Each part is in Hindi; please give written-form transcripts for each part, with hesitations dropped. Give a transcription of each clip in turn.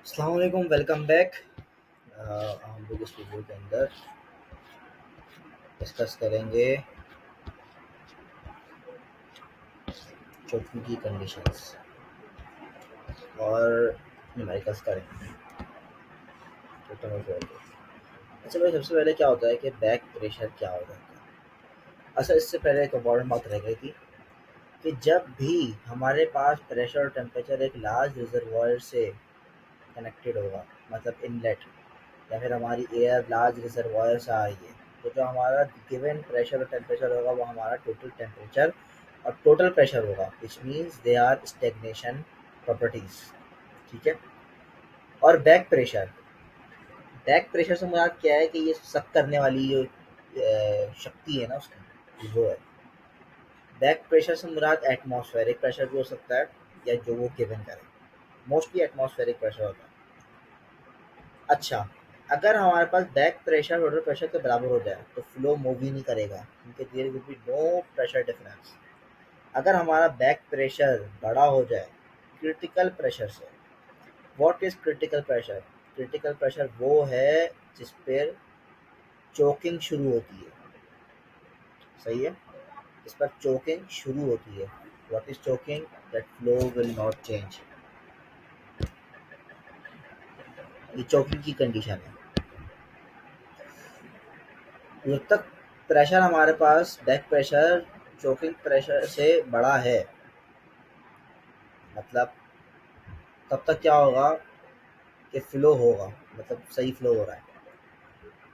अस्सलाम वालेकुम, वेलकम बैक। हम लोग इस वीडियो के अंदर डिस्कस करेंगे चोटों की कंडीशंस और न्यूमेरिकल्स करेंगे टोटल ऑफ वॉल्यूम। अच्छा भाई, सबसे पहले क्या होता है कि बैक प्रेशर क्या होता है। अच्छा, इससे पहले एक इम्पॉर्टेंट बात रह गई थी कि जब भी हमारे पास प्रेशर और टेम्परेचर एक लार्ज रिजर्वायर से कनेक्टेड होगा, मतलब इनलेट या फिर हमारी एयर लार्ज रिजर्वायर से आ रही है, तो जो हमारा गिवन प्रेशर और टेम्परेचर होगा वो हमारा टोटल टेम्परेचर और टोटल प्रेशर होगा, which means they are stagnation properties. ठीक है। और बैक प्रेशर से मुराद क्या है कि ये सक करने वाली जो शक्ति है ना उसकी, वो है। बैक प्रेशर से मुराद एटमॉस्फेरिक प्रेशर भी हो सकता है या जो वो गिवन करे, मोस्टली एटमॉस्फेरिक प्रेशर होता है। अच्छा, अगर हमारे पास बैक प्रेशर टोटल प्रेशर के बराबर हो जाए तो फ्लो मूव ही नहीं करेगा, क्योंकि there will be no pressure difference. अगर हमारा बैक प्रेशर बड़ा हो जाए क्रिटिकल प्रेशर से, what is critical pressure? Critical pressure वो है जिस पर चोकिंग शुरू होती है। सही है, इस पर चोकिंग शुरू होती है। What is choking? That flow will not change. ये चोकिंग की कंडीशन है। जब तक प्रेशर हमारे पास बैक प्रेशर चोकिंग प्रेशर से बड़ा है, मतलब तब तक क्या होगा कि फ्लो होगा, मतलब सही फ्लो हो रहा है।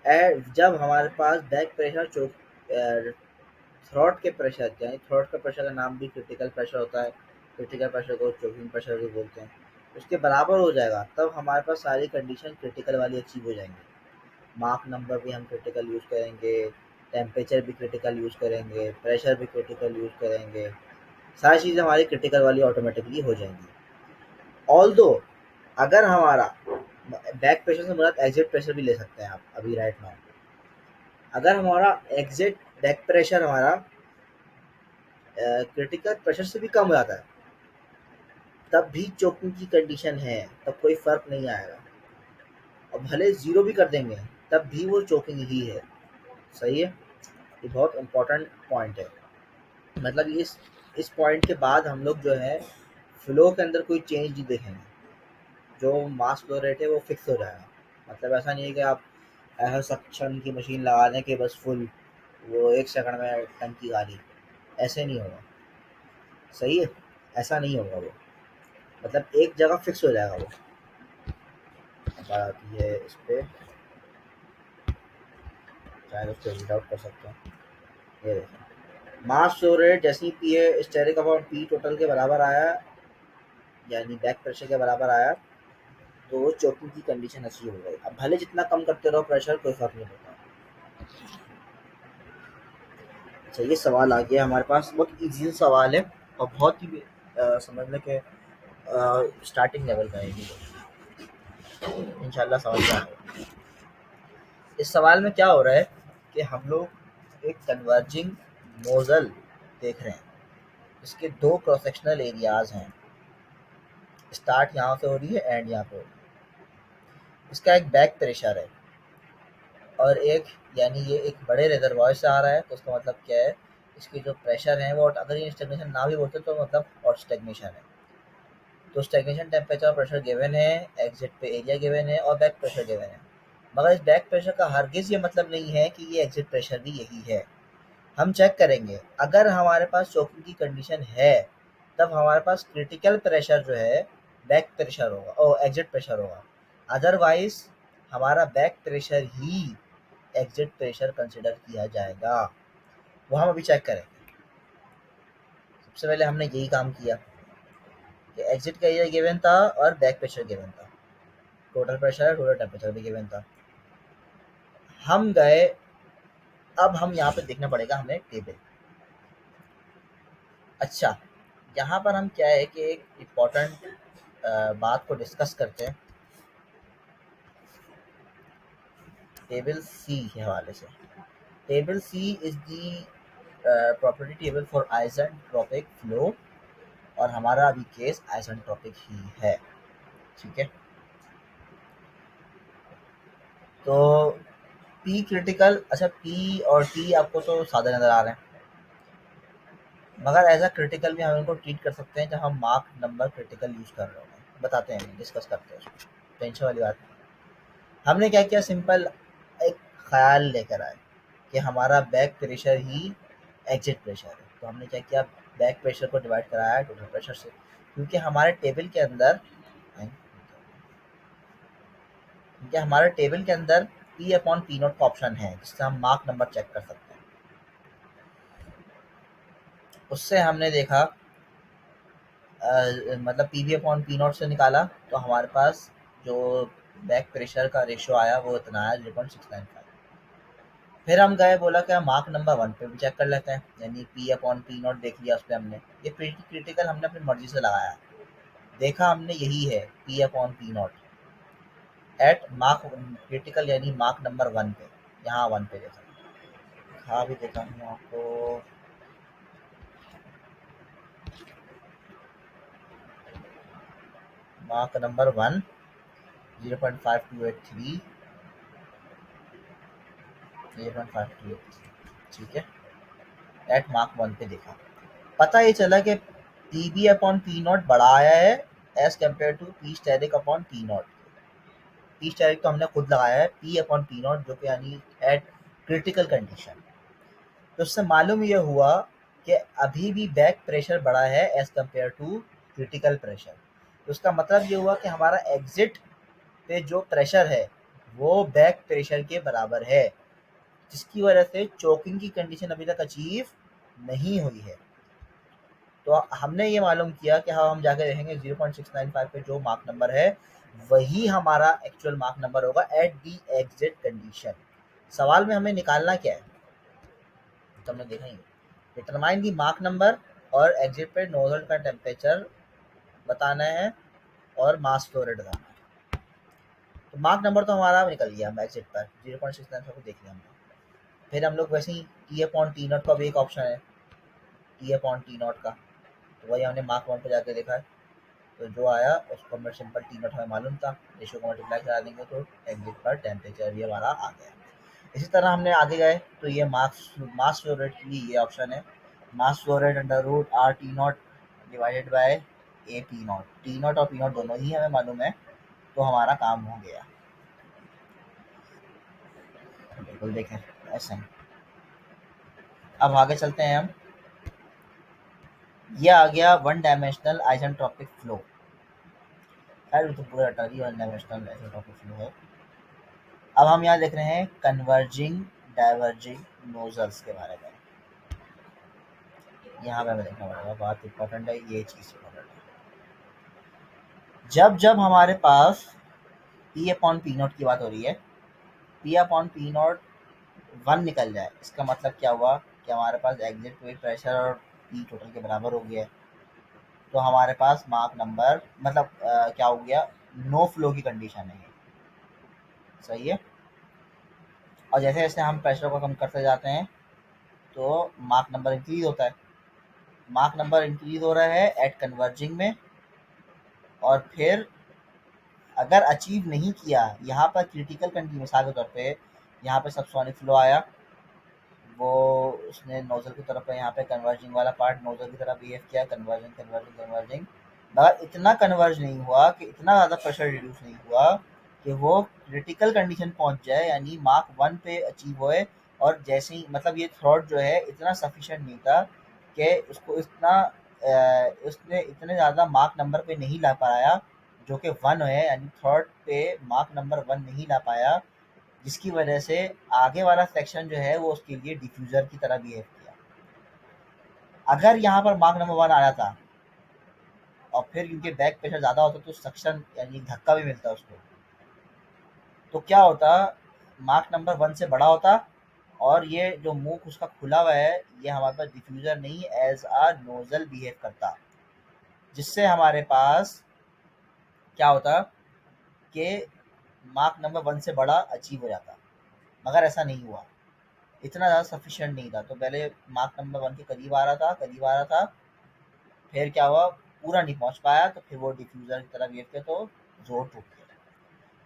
एंड जब हमारे पास बैक प्रेशर चोक थ्रोट के प्रेशर, यानी थ्रोट का प्रेशर का नाम भी क्रिटिकल प्रेशर होता है, क्रिटिकल प्रेशर को चोकिंग प्रेशर भी बोलते हैं, उसके बराबर हो जाएगा, तब हमारे पास सारी कंडीशन क्रिटिकल वाली अचीव हो जाएंगी। मार्क नंबर भी हम क्रिटिकल यूज़ करेंगे, टेम्परेचर भी क्रिटिकल यूज़ करेंगे, प्रेशर भी क्रिटिकल यूज़ करेंगे, सारी चीज़ें हमारी क्रिटिकल वाली ऑटोमेटिकली हो जाएंगी। ऑल्दो अगर हमारा बैक प्रेशर से मुराद एग्जिट प्रेशर भी ले सकते हैं आप अभी राइट नाउ। अगर हमारा एग्जिट बैक प्रेशर हमारा क्रिटिकल प्रेशर से भी कम हो जाता है, तब भी चोकिंग की कंडीशन है, तब कोई फर्क नहीं आएगा। और भले जीरो भी कर देंगे तब भी वो चोकिंग ही है। सही है, ये बहुत इंपॉर्टेंट पॉइंट है। मतलब इस पॉइंट के बाद हम लोग जो है फ्लो के अंदर कोई चेंज नहीं देखेंगे, जो मास फ्लो रेट है वो फिक्स हो जाएगा। मतलब ऐसा नहीं है कि आप ऐसा सक्शन की मशीन लगा दें कि बस फुल वो 1 सेकंड में टंकी खाली, ऐसे नहीं होगा। सही है, ऐसा नहीं होगा वो, मतलब एक जगह फिक्स हो जाएगा वो। बात आती है इस पर, शायद उसको रीड आउट कर सकते हैं। ये देखें, मास फ्लो रेट जैसे ही P asterisk upon P total के बराबर आया, यानी बैक प्रेशर के बराबर आया, तो वो चोकिंग की कंडीशन अचीव हो गई। अब भले जितना कम करते रहो प्रेशर, कोई फर्क नहीं पड़ता। अच्छा, ये सवाल आ गया हमारे पास, बहुत इजी सवाल है और बहुत ही समझने के स्टार्टिंग लेवल का है ये, इंशाल्लाह समझ में आएगा। इस सवाल में क्या हो रहा है कि हम लोग एक कन्वर्जिंग नोजल देख रहे हैं, इसके दो क्रॉस सेक्शनल एरियाज हैं, स्टार्ट यहाँ से हो रही है, एंड यहाँ पे हो रही है। इसका एक बैक प्रेशर है और एक, यानी ये एक बड़े रिजर्वायर से आ रहा है, तो उसका मतलब क्या है, इसकी जो प्रेशर है वो, अगर ये स्टेगनेशन ना भी बोलते तो मतलब और स्टेगनेशन है। तो स्टेगनेशन टेम्परेचर और प्रेशर गिवन है, एग्जिट पे एरिया गिवन है और बैक प्रेशर गिवन है। मगर इस बैक प्रेशर का हरगिज ये मतलब नहीं है कि ये एग्जिट प्रेशर भी यही है। हम चेक करेंगे, अगर हमारे पास चोकिंग की कंडीशन है तब हमारे पास क्रिटिकल प्रेशर जो है बैक प्रेशर होगा और एग्जिट प्रेशर होगा। अदरवाइज हमारा बैक प्रेशर ही एग्जिट प्रेशर कंसिडर किया जाएगा। वो हम अभी चेक करेंगे। सबसे पहले हमने यही काम किया कि एग्जिट का एरिया गिवन था और बैक प्रेशर गिवन था, टोटल प्रेशर टोटल टेम्परेचर भी गिवन था। हम गए, अब हम यहाँ पे देखना पड़ेगा हमें टेबल। अच्छा, यहाँ पर हम क्या है कि एक इम्पॉर्टेंट बात को डिस्कस करते हैं टेबल सी के हवाले से। Table C is the property table for isentropic flow, और हमारा अभी केस आइसेंट्रोपिक ही है। ठीक है, तो पी क्रिटिकल, अच्छा पी और टी आपको तो सादे नज़र आ रहे हैं, मगर एज अ क्रिटिकल भी हम इनको ट्रीट कर सकते हैं जब हम मार्क नंबर क्रिटिकल यूज़ कर रहे होंगे। बताते हैं, डिस्कस करते हैं उसको, टेंशन वाली बात नहीं। हमने क्या किया, सिंपल एक ख्याल लेकर आए कि हमारा बैक प्रेशर ही एग्जिट प्रेशर है। तो हमने क्या किया, बैक प्रेशर को डिवाइड कराया टोटल प्रेशर से, क्योंकि हमारे टेबल के अंदर पी अपॉन पी नोट का ऑप्शन है, जिससे हम मार्क नंबर चेक कर सकते हैं। उससे हमने देखा मतलब P V upon P note से निकाला, तो हमारे पास जो बैक प्रेशर का रेशियो आया वो इतना आया 0.695। फिर हम गए, बोला क्या मार्क नंबर वन पे भी चेक कर लेते हैं, यानी पी अपॉन पी नोट देख लिया उस पर हमने, ये क्रिटिकल हमने अपनी मर्जी से लगाया, देखा हमने यही है P upon P naught at मार्क क्रिटिकल, यानी मार्क नंबर वन पे, यहाँ वन पे देखा, हाँ भी देखा हूँ आपको, मार्क नंबर वन 0.5283, 0.5283, ठीक है, एट मार्क वन पे देखा, पता ये चला कि P B upon P naught बड़ा आया है as compare to P asterisk upon P naught. P asterisk तो हमने खुद लगाया है, पी अपॉन पी नॉट जो कि यानी एट क्रिटिकल कंडीशन। तो उससे मालूम ये हुआ कि अभी भी बैक प्रेशर बड़ा है as compare to critical pressure. तो उसका मतलब ये हुआ कि हमारा एग्जिट पे जो प्रेशर है वो बैक प्रेशर के बराबर है, जिसकी वजह से चोकिंग की कंडीशन अभी तक अचीव नहीं हुई है। तो हमने ये मालूम किया कि हाँ, हम जाके देखेंगे 0.695 पे जो मार्क नंबर है वही हमारा एक्चुअल मार्क नंबर होगा एट दी एग्जिट कंडीशन। सवाल में हमें निकालना क्या है, तो हमने देखा ही, डिटरमाइन दी मार्क नंबर और एग्जिट पे नोजल का टेम्परेचर बताना है और मास फ्लो रेट बताना है। तो मार्क नंबर तो हमारा निकल गया, हम एग्जिट पर 0.695 को देख लिया हमने। फिर हम लोग वैसे ही टी अपॉन टी नॉट का भी एक ऑप्शन है, टी अपॉन टी नॉट का, तो वही हमने मार्क वन पे जाके देखा है, तो जो आया उसको हमें सिंपल टी नॉट हमें मालूम था, रेशियो को मल्टीप्लाई करा देंगे तो एग्जिट पर टेम्परेचर भी हमारा आ गया। इसी तरह हमने आगे गए तो ये मास फ्लो रेट के लिए ये ऑप्शन है, mass flow rate under root R T naught divided by A P naught. T naught और पी नॉट दोनों ही हमें मालूम है, तो हमारा काम हो गया। बिल्कुल देखें ऐसा ही। अब आगे चलते हैं हम, ये आ गया वन डायमेंशनल आइसेंट्रोपिक फ्लो। खैर तो पूरा हटा दिया, वन डायमेंशनल आइसेंट्रोपिक फ्लो है। अब हम यहाँ देख रहे हैं कन्वर्जिंग डाइवर्जिंग नोजल्स के बारे में, यहाँ पे हमें देखना पड़ेगा, बात इंपॉर्टेंट है, ये चीज़ इंपॉर्टेंट है। जब जब हमारे पास पी अपॉन पी नोट की बात हो रही है, P upon P note one निकल जाए, इसका मतलब क्या हुआ कि हमारे पास एग्जिट पे प्रेशर और पी टोटल के बराबर हो गया, तो हमारे पास मार्क नंबर मतलब क्या हो गया, नो फ्लो की कंडीशन है, सही है। और जैसे जैसे हम प्रेशर को कम करते जाते हैं तो मार्क नंबर इंक्रीज होता है, मार्क नंबर इंक्रीज हो रहा है एट कन्वर्जिंग में, और फिर अगर अचीव नहीं किया यहाँ पर क्रिटिकल कंडीशन, मिसाल के तौर पे यहाँ पे सबसोनिक फ्लो आया, वो उसने नोजल की तरफ यहाँ पे कन्वर्जिंग वाला पार्ट नोजल की तरफ बिहेव किया, कन्वर्जिंग कन्वर्जिंग कन्वर्जिंग, मगर इतना कन्वर्ज नहीं हुआ कि इतना ज़्यादा प्रेशर रिड्यूस नहीं हुआ कि वो क्रिटिकल कंडीशन पहुंच जाए, यानी मार्क वन पे अचीव होए। और जैसे ही मतलब ये थ्रॉट जो है इतना सफिशेंट नहीं था कि उसको इतना उसने इतने ज़्यादा मार्क नंबर पे नहीं ला पाया जो कि वन है, यानी थर्ड पे मार्क नंबर वन नहीं ला पाया, जिसकी वजह से आगे वाला सेक्शन जो है वो उसके लिए डिफ्यूज़र की तरह बिहेव किया। अगर यहाँ पर मार्क नंबर वन आया था और फिर क्योंकि बैक प्रेशर ज़्यादा होता तो सक्शन यानी धक्का भी मिलता उसको, तो क्या होता, मार्क नंबर वन से बड़ा होता, और ये जो मुंह उसका खुला हुआ है ये हमारे पास डिफ्यूज़र नहीं एज अ नोजल बिहेव करता, जिससे हमारे पास क्या होता कि मार्क नंबर वन से बड़ा अचीव हो जाता, मगर ऐसा नहीं हुआ, इतना ज़्यादा सफिशिएंट नहीं था। तो पहले मार्क नंबर वन के करीब आ रहा था, करीब आ रहा था, फिर क्या हुआ, पूरा नहीं पहुंच पाया, तो फिर वो डिफ्यूज़र की तरफ ये किया तो जोर टूट गया।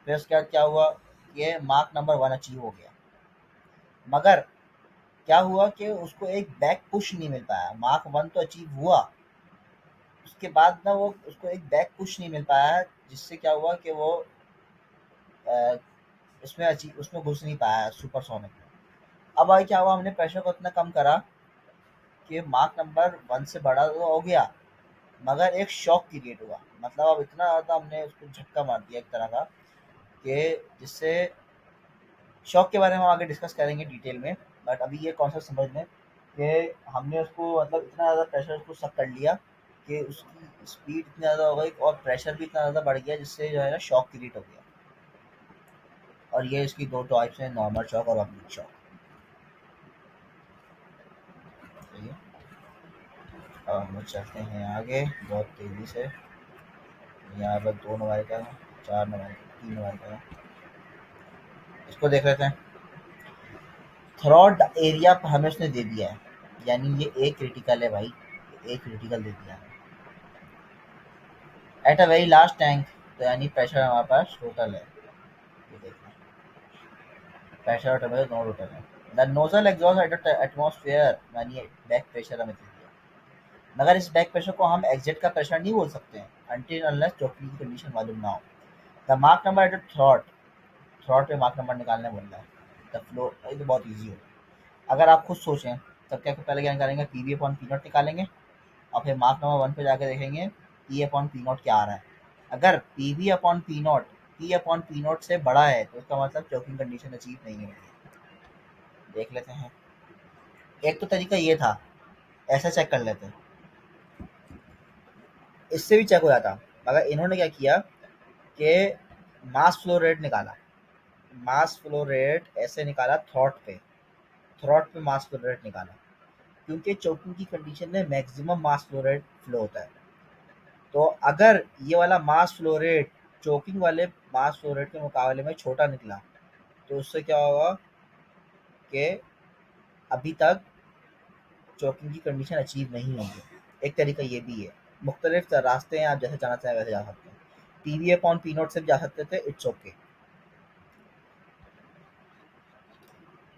फिर उसके बाद क्या हुआ, कि मार्क नंबर 1 अचीव हो गया, मगर क्या हुआ कि उसको एक बैक पुश नहीं मिल पाया। मार्क 1 तो अचीव हुआ, उसके बाद ना वो उसको एक बैक पुश नहीं मिल पाया, जिससे क्या हुआ कि वो अ, उसमें घुस नहीं पाया सुपरसोनिक में। अब भाई क्या हुआ, हमने प्रेशर को इतना कम करा कि मार्क नंबर 1 से बड़ा तो हो गया, मगर एक शॉक क्रिएट हुआ। मतलब अब इतना ज़्यादा हमने उसको झटका मार दिया एक तरह का, कि जिससे शॉक के बारे में हम आगे डिस्कस करेंगे डिटेल में। बट अभी ये कॉन्सेप्ट समझ लें कि हमने उसको मतलब इतना ज़्यादा प्रेशर उसको सब कर लिया कि उसकी स्पीड इतनी ज़्यादा हो गई और प्रेशर भी इतना ज़्यादा बढ़ गया, जिससे जो है ना शॉक क्रिएट हो गया। और ये इसकी दो टाइप्स हैं, नॉर्मल शॉक और ऑब्लिक शॉक। ठीक है, अब हम लोग चलते हैं आगे बहुत तेज़ी से। यहाँ पर 2 नंबर का, 4 नंबर, 3 नंबर का, इसको देख लेते हैं। थ्रॉट एरिया हमें उसने दे दिया है, यानी ये ए क्रिटिकल है भाई, ए क्रिटिकल दे दिया है। At a very last tank, तो यानी प्रेशर हमारे पास टोटल है, ये देखना, प्रेशर और टेम्परेचर दोनों टोटल है। The nozzle exhaust at atmosphere, यानी बैक प्रेशर हमें दे दिया, मगर इस बैक प्रेशर को हम एग्जिट का प्रेशर नहीं बोल सकते हैं अनटिल अनलेस चोकिंग की कंडीशन मालूम ना हो। द मार्क नंबर एट थ्रॉट, थ्रॉट पे मार्क नंबर निकालने बोल रहा है। द फ्लो, ये तो बहुत ईजी है। अगर आप खुद सोचें तब क्या पहले क्या निकालेंगे, P V upon P not निकालेंगे, और फिर मार्क नंबर 1 पे जाके देखेंगे पी अपॉन पी नॉट क्या आ रहा है। अगर P V upon P naught, P upon P not से बड़ा है तो उसका मतलब चोकिंग कंडीशन अचीव नहीं है। देख लेते हैं, एक तो तरीका ये था, ऐसा चेक कर लेते हैं, इससे भी चेक हो जाता। मगर इन्होंने क्या किया कि मास फ्लो रेट निकाला, मास फ्लो रेट ऐसे निकाला थ्रॉट पे, थ्रॉट पे मास फ्लो रेट निकाला, क्योंकि चोकिंग की कंडीशन में मैक्सिमम मास फ्लो रेट फ्लो होता है। तो अगर ये वाला मास फ्लो रेट चोकिंग वाले मास फ्लो रेट के मुकाबले में छोटा निकला, तो उससे क्या होगा कि अभी तक चोकिंग की कंडीशन अचीव नहीं होगी। एक तरीका ये भी है, मुख्तलिफ रास्ते हैं, आप जैसे जाना चाहें वैसे जा सकते हैं। P V upon P note से भी जा सकते थे, इट्स ओके।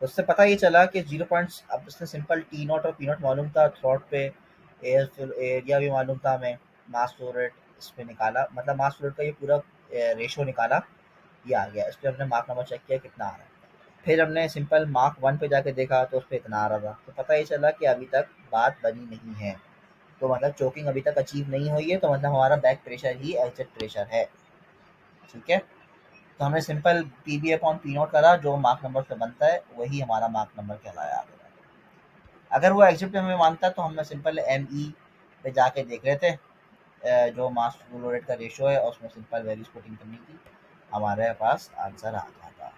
उससे पता ये चला कि 0 पॉइंट्स, अब उसने सिंपल टी नॉट और पी नॉट मालूम था थ्रॉट पे, एयर एरिया भी मालूम था हमें, मास फ्लो रेट इस पे निकाला, मतलब मास फ्लो रेट का ये पूरा रेशो निकाला, ये आ गया। इस पे हमने मार्क नंबर चेक किया कितना आ रहा है, फिर हमने सिंपल मार्क 1 पे जाके देखा तो उस पे इतना आ रहा था, तो पता ये चला कि अभी तक बात बनी नहीं है, तो मतलब चोकिंग अभी तक अचीव नहीं हुई है, तो मतलब हमारा बैक प्रेशर ही एग्जिट प्रेशर है। ठीक है, तो हमने simple P B upon P naught करा, जो मार्क नंबर से बनता है वही हमारा मार्क नंबर कहलाया आगे। अगर वो एग्जिट पे हमें मानता तो हमने सिंपल एम ई पे जाके देख रहे थे, जो मास फ्लो रेट का रेशो है, और उसमें सिंपल वैल्यूज पुटिंग करनी थी, हमारे पास आंसर आ जाता।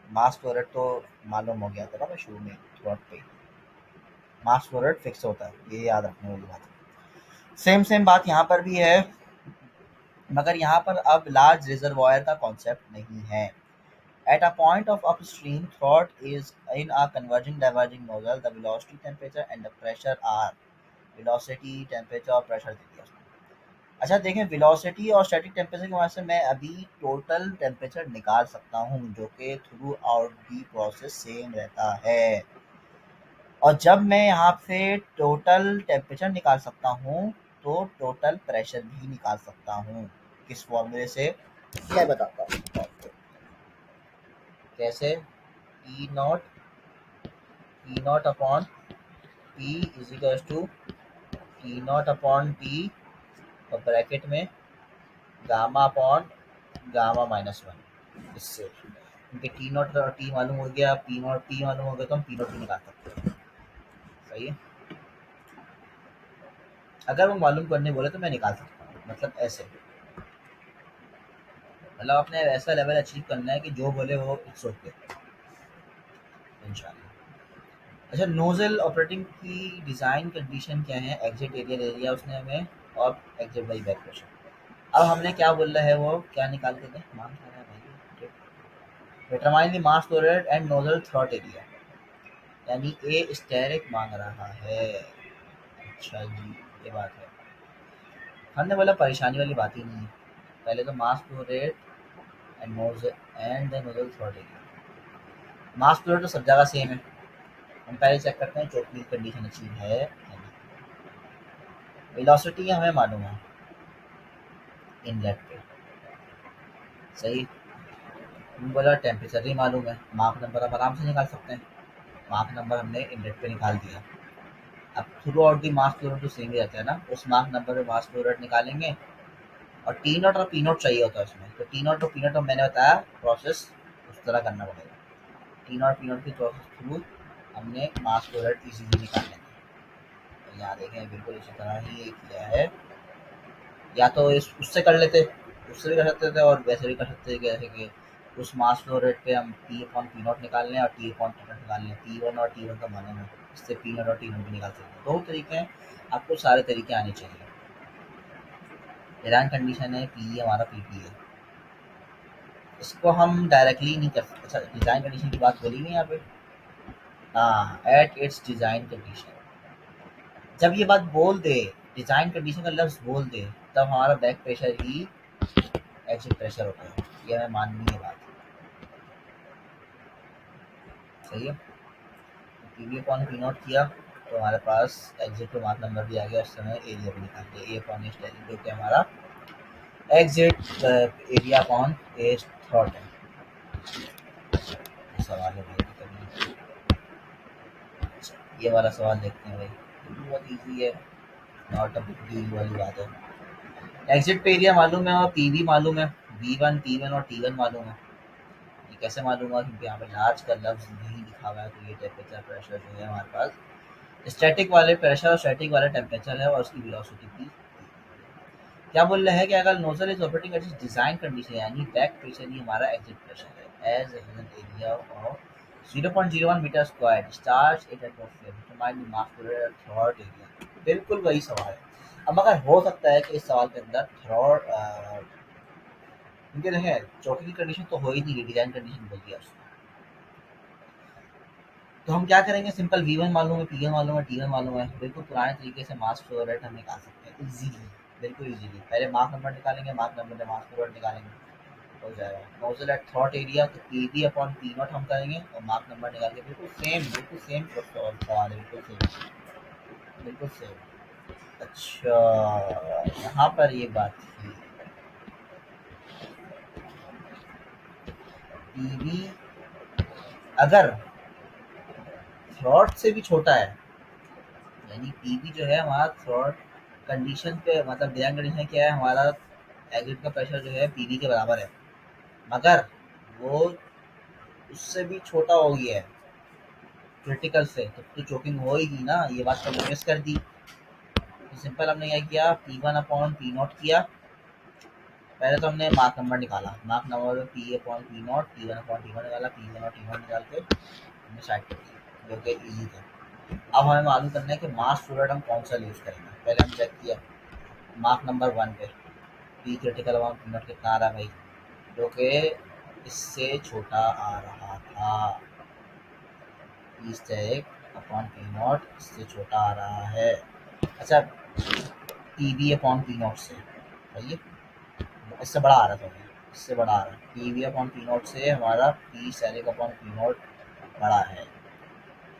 मास फ्लो रेट तो मालूम हो गया था ना मैं शुरू में, थ्रोट पे मास फ्लो रेट फिक्स होता है, ये याद रखने वाली बात है। सेम सेम बात यहाँ पर भी है, मगर यहाँ पर अब लार्ज रिजर्वायर का कॉन्सेप्ट नहीं है। At a point of upstream, throat is in a converging diverging nozzle. The velocity, temperature and the pressure are, velocity, temperature और pressure दे दिया उसने। अच्छा देखें, velocity और static temperature की वजह से मैं अभी total temperature निकाल सकता हूँ, जो कि through out the process same रहता है। और जब मैं यहाँ से टोटल टेम्परेचर निकाल सकता हूँ, तो टोटल प्रेशर भी निकाल सकता हूँ। किस फॉर्मूले से, मैं बताता हूँ आपको। कैसे, E naught, P naught upon P is equal to T naught upon T, और ब्रैकेट में गामा अपॉन गामा माइनस 1। इससे क्योंकि टी नॉट और टी मालूम हो गया, पी नॉट टी मालूम हो गया, तो हम पी नॉट भी निकाल सकते हैं। सही है, अगर वो मालूम करने बोले तो मैं निकाल सकता हूँ, मतलब ऐसे, मतलब अपने ऐसा लेवल अचीव करना है कि जो बोले वो इट्स ओके इंशाल्लाह। अच्छा, नोजल ऑपरेटिंग की डिज़ाइन कंडीशन क्या है, एग्जिट एरिया दे दिया उसने हमें, और एग्जिट बाई बैक प्रेशर। अब हमने क्या बोला है, वो क्या निकाल के दें, मान क्या है भाई, determine the mass flow rate and nozzle throat area, यानी ए स्टेरिक मांग रहा है। अच्छा जी, ये बात है, हमने बोला परेशानी वाली बात ही नहीं है। पहले तो मास flow rate and the nozzle throat area. Mass flow rate तो सब जगह सेम है। हम पहले चेक करते हैं चोकिंग कंडीशन अचीव है या नहीं। वेलोसिटी हमें मालूम है इनलेट पे, सही। बोला टेम्परेचर भी मालूम है, मार्क नंबर आप आराम से निकाल सकते हैं। मार्क नंबर हमने इनलेट पे निकाल दिया। अब through out the mass flow rate तो सेम ही रहता है ना, उस मार्क नंबर पे मास फ्लो रेट निकालेंगे। और टी नॉट और पी नॉट चाहिए होता है उसमें, तो टी नॉट और पी नॉट तो मैंने बताया प्रोसेस उस तरह करना पड़ेगा। टी नॉट पी नॉट की प्रोसेस थ्रू हमने मास फ्लो रेट इजीली निकाल लेंगे। तो यहाँ देखें बिल्कुल इसी तरह ही ये किया है। या तो इस उससे कर लेते, उससे भी कर सकते थे और वैसे भी कर सकते थे कि जैसे कि उस मास फ्लो रेट पे हम टी अपॉन पी नॉट निकाल लें और टी अपॉन टी नॉट निकाल लें, टी वन और टी वन का माने में इससे पी नॉट और टी वन भी निकाल सकते हैं। दो तरीके हैं, आपको सारे तरीके आने चाहिए। डिजाइन कंडीशन है पी हमारा पी पी है, इसको हम डायरेक्टली नहीं कर सकते। अच्छा डिजाइन कंडीशन की बात बोली नहीं यहाँ पे, हाँ एट इट्स डिजाइन कंडीशन। जब ये बात बोल दे, डिजाइन कंडीशन का लफ्ज बोल दे, तब हमारा बैक प्रेशर ही एग्जिट प्रेशर होता है। ये हमें माननी है बात, सही है। P V upon P not किया तो हमारे पास एग्जिट पे मार्क नंबर भी आ गया, उस समय एरिया भी निकाल दिया। ए अपॉन एच जो कि हमारा exit area upon H throat है। सवाल है भाई कभी, ये वाला सवाल देखते हैं भाई, ये भी बहुत ईजी है, नॉट अ बिग डील वाली बात है। एग्जिट पे एरिया मालूम है और पी वी मालूम है, वी वन टी वन और टी वन मालूम है। ये कैसे मालूम हुआ, क्योंकि यहाँ पे लार्ज का लफ्ज नहीं लिखा हुआ है। तो ये टेम्परेचर प्रेशर जो है हमारे पास स्टैटिक वाले प्रेशर और स्टैटिक वाला टेम्परेचर है और उसकी वेलोसिटी भी। क्या बोल रहा है कि अगर nozzle is operating at design condition, यानी बैक प्रेशर ही हमारा एग्जिट प्रेशर है, as an area of 0.01 metre square discharge in atmosphere determine the mass flow throat area. बिल्कुल वही सवाल है। अब अगर हो सकता है कि इस सवाल के अंदर थ्रॉट क्योंकि देखें चौकी की कंडीशन तो हो ही नहीं, डिजाइन कंडीशन बोल दिया उसने। तो हम क्या करेंगे, सिंपल वी वन मालूम है, पी वन मालूम है, टी वन मालूम है, बिल्कुल पुराने तरीके से मास फ्लो रेट हम निकाल सकते हैं इजीली, बिल्कुल इजीली। पहले मार्क नंबर निकालेंगे, मार्क नंबर से मास फ्लो रेट निकालेंगे, हो जाएगा। नोजल एट थ्रॉट एरिया तो P V upon P not हम करेंगे और मार्क नंबर निकाल के बिल्कुल सेम सवाल है, बिल्कुल सेम, बिल्कुल सेम। अच्छा यहाँ पर ये बात थी, पी वी अगर थ्रॉट से भी छोटा है, यानी पीवी जो है हमारा थ्रॉट कंडीशन पे, मतलब डिजाइन कंडीशन क्या है, हमारा एग्जिट का प्रेशर जो है पीवी के बराबर है, मगर वो उससे भी छोटा हो गया है क्रिटिकल से, तो चोकिंग होएगी ना। ये बात तो मिस कर दी। तो सिंपल हमने क्या किया, P one upon P not किया। पहले तो हमने मार्क नंबर निकाला, mark number P upon P naught, P one upon T one निकाला, पी वन और टी वन निकाल के हमने साइड कर दिया, जो कि ईजी था। अब हमें मालूम करना है कि मास फ्लो रेट हम कौन सा यूज़ करेंगे। पहले हम चेक किया मार्क नंबर वन पे P critical amount P not कितना आ रहा है भाई, जो कि इससे छोटा आ रहा था। P stack upon P not इससे छोटा आ रहा है। अच्छा P V upon P not से भाई इससे बड़ा आ रहा था, इससे बड़ा आ रहा है। P V upon P not से हमारा P stack upon P naught बड़ा है,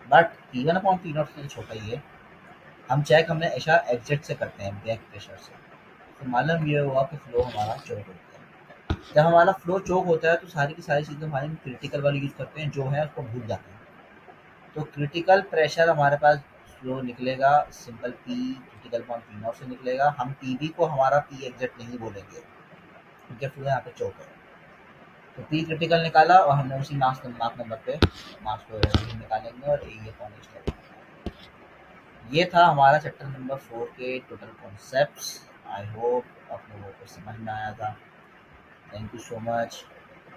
but P one upon P not से तो छोटा ही है। हम चेक हमने ऐसा एग्जिट से करते हैं बैक प्रेशर से, तो मालूम ये हुआ कि फ्लो हमारा चोक होता है। जब हमारा फ्लो चोक होता है तो सारी की सारी चीज़ें हमारी क्रिटिकल वाली यूज़ करते हैं, जो है उसको भूल जाते हैं। तो क्रिटिकल प्रेशर हमारे पास फ्लो निकलेगा simple P critical point P not से निकलेगा। हम पी बी को हमारा पी एग्जैक्ट नहीं बोलेंगे क्योंकि फ्लो यहाँ पे चोक है। तो पी क्रिटिकल निकाला और हमने उसी मार्क नंबर पे मार्क्स को निकालेंगे और ए कॉन्स्ट। ये था हमारा चैप्टर नंबर 4 के टोटल कॉन्सेप्ट्स। आई होप आप लोगों को समझ में आया था। Thank you so much.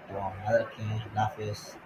तो याद रखें, अल्लाह हाफिज़।